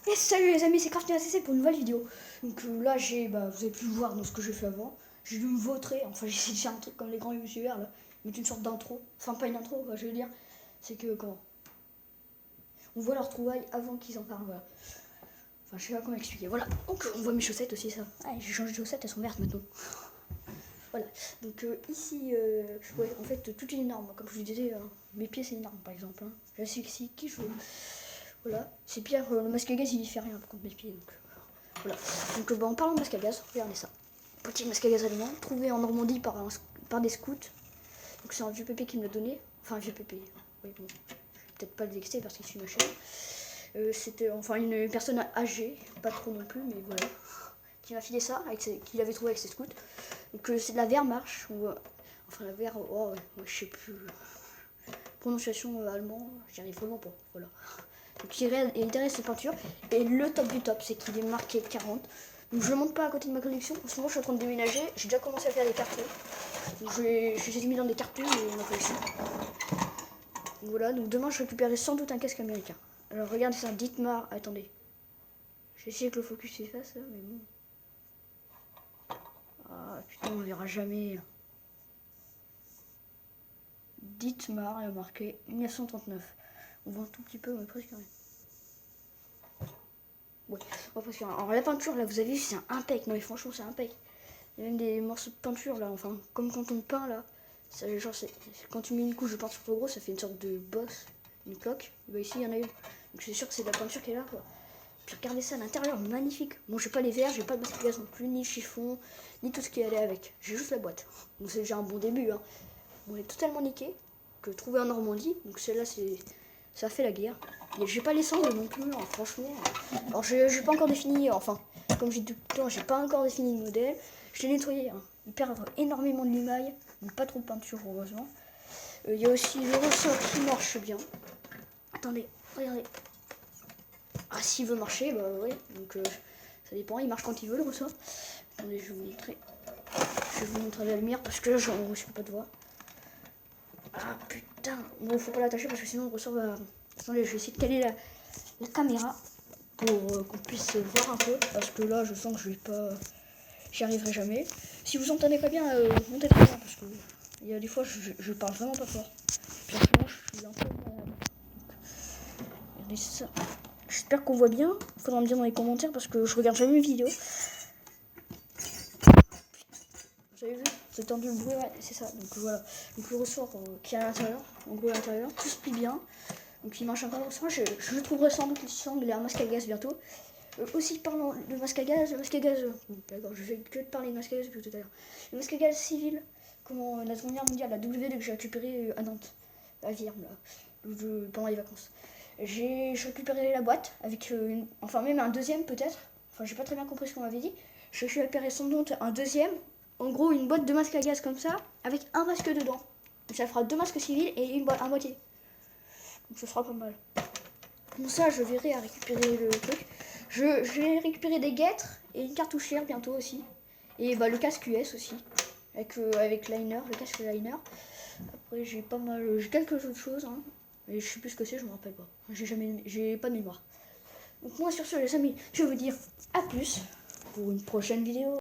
Et salut les amis, c'est CraftingACC pour une nouvelle vidéo. Donc là, vous avez pu le voir dans ce que j'ai fait avant. J'ai dû me vautrer, enfin j'ai essayé de faire un truc comme les grands youtubeurs là, mettre une sorte d'intro. Enfin pas une intro, quoi, je veux dire. C'est que comment on voit leur trouvaille avant qu'ils en parlent, voilà. Enfin je sais pas comment expliquer, voilà. Donc on voit mes chaussettes aussi, ça. Ah, j'ai changé de chaussettes, elles sont vertes maintenant. Voilà, donc ici, ouais, en fait tout est énorme, comme je vous disais, mes pieds c'est énorme par exemple. Hein. Là c'est ici qui je... Voilà, c'est pire, le masque à gaz il y fait rien contre mes pieds. Donc, voilà. Donc en parlant de masque à gaz, regardez ça. Petit masque à gaz allemand, trouvé en Normandie par des scouts. Donc c'est un vieux pépé qui me l'a donné. Enfin un vieux pépé. Oui, bon, peut-être pas le vexer parce qu'il suit ma chaîne. C'était enfin une personne âgée, pas trop non plus, mais voilà. Qui m'a filé ça, qu'il avait trouvé avec ses scouts. Donc c'est de la Wehrmacht, ou enfin la Wehr, oh ouais, moi, je sais plus. Prononciation allemand, j'y arrive vraiment pas, voilà. Donc il reste cette peinture. Et le top du top, c'est qu'il est marqué 40. Donc je ne monte pas à côté de ma collection. En ce moment je suis en train de déménager. J'ai déjà commencé à faire des cartons. Donc je les ai mis dans des cartons de ma collection. Donc voilà, donc demain je récupérerai sans doute un casque américain. Alors regardez ça, Dietmar. Attendez. J'ai essayé que le focus s'efface là, mais bon. Ah putain, on verra jamais. Dietmar, il a marqué 1939. On voit un tout petit peu, mais presque rien. Ouais, alors la peinture là, vous avez vu, c'est un impec. Non mais franchement, c'est un impec. Il y a même des morceaux de peinture là, enfin, comme quand on peint là. Ça, genre, quand tu mets une couche de peinture trop gros, ça fait une sorte de bosse, une cloque. Et bah ici, il y en a une. Donc c'est sûr que c'est de la peinture qui est là quoi. Puis regardez ça à l'intérieur, magnifique. Bon, j'ai pas les verres, j'ai pas de masque à gaz non plus, ni le chiffon, ni tout ce qui allait avec. J'ai juste la boîte. Donc c'est déjà un bon début. Hein. Bon, elle est totalement niquée, que trouvé en Normandie. Donc celle-là, ça a fait la guerre. Et j'ai pas les cendres non plus, hein, franchement. Alors j'ai pas encore défini, enfin, comme j'ai dit tout le temps, j'ai pas encore défini le modèle. Je l'ai nettoyé, hein. Il perd énormément de limaille, mais pas trop de peinture heureusement. Il y a aussi le ressort qui marche bien. Attendez, regardez. Ah, s'il veut marcher, bah oui, donc ça dépend, il marche quand il veut le ressort. Attendez, je vais vous montrer. Je vais vous montrer la lumière parce que là, je risque pas de voir. Ah putain, bon, faut pas l'attacher parce que sinon le ressort va. Attendez, je vais essayer de caler la caméra pour qu'on puisse voir un peu parce que là, je sens que je vais pas. J'y arriverai jamais. Si vous entendez pas bien, montez très bien parce que il y a des fois, je parle vraiment pas fort. Puis en ce moment, je suis un peu malade. Regardez ça. J'espère qu'on voit bien. Faudra me dire dans les commentaires parce que je regarde jamais mes vidéos. Vous avez vu, c'est tendu le bruit, ouais, c'est ça. Donc voilà. Donc le ressort qui est à l'intérieur, en gros à l'intérieur, tout se plie bien. Donc il marche encore le ressort. Je trouverai sans doute il a un masque à gaz bientôt. Aussi parlant de masque à gaz, d'accord, je vais que de parler de masque à gaz depuis tout à l'heure. Le masque à gaz civil, comment la Seconde Guerre mondiale, la W2 que j'ai récupéré à Nantes, à Virme, là, pendant les vacances. J'ai récupéré la boîte avec enfin même un deuxième peut-être. Enfin j'ai pas très bien compris ce qu'on m'avait dit. Je récupéré sans doute un deuxième. En gros une boîte de masque à gaz comme ça, avec un masque dedans. Donc ça fera deux masques civils et une boîte à moitié. Donc ce sera pas mal. Bon ça je verrai à récupérer le truc. Je vais récupérer des guêtres et une cartouchière bientôt aussi. Et bah le casque US aussi. Avec liner, le casque liner. Après j'ai pas mal. J'ai quelques autres choses hein. Mais je sais plus ce que c'est, je me rappelle pas. J'ai pas de mémoire. Donc moi sur ce les amis, je vais vous dire à plus pour une prochaine vidéo.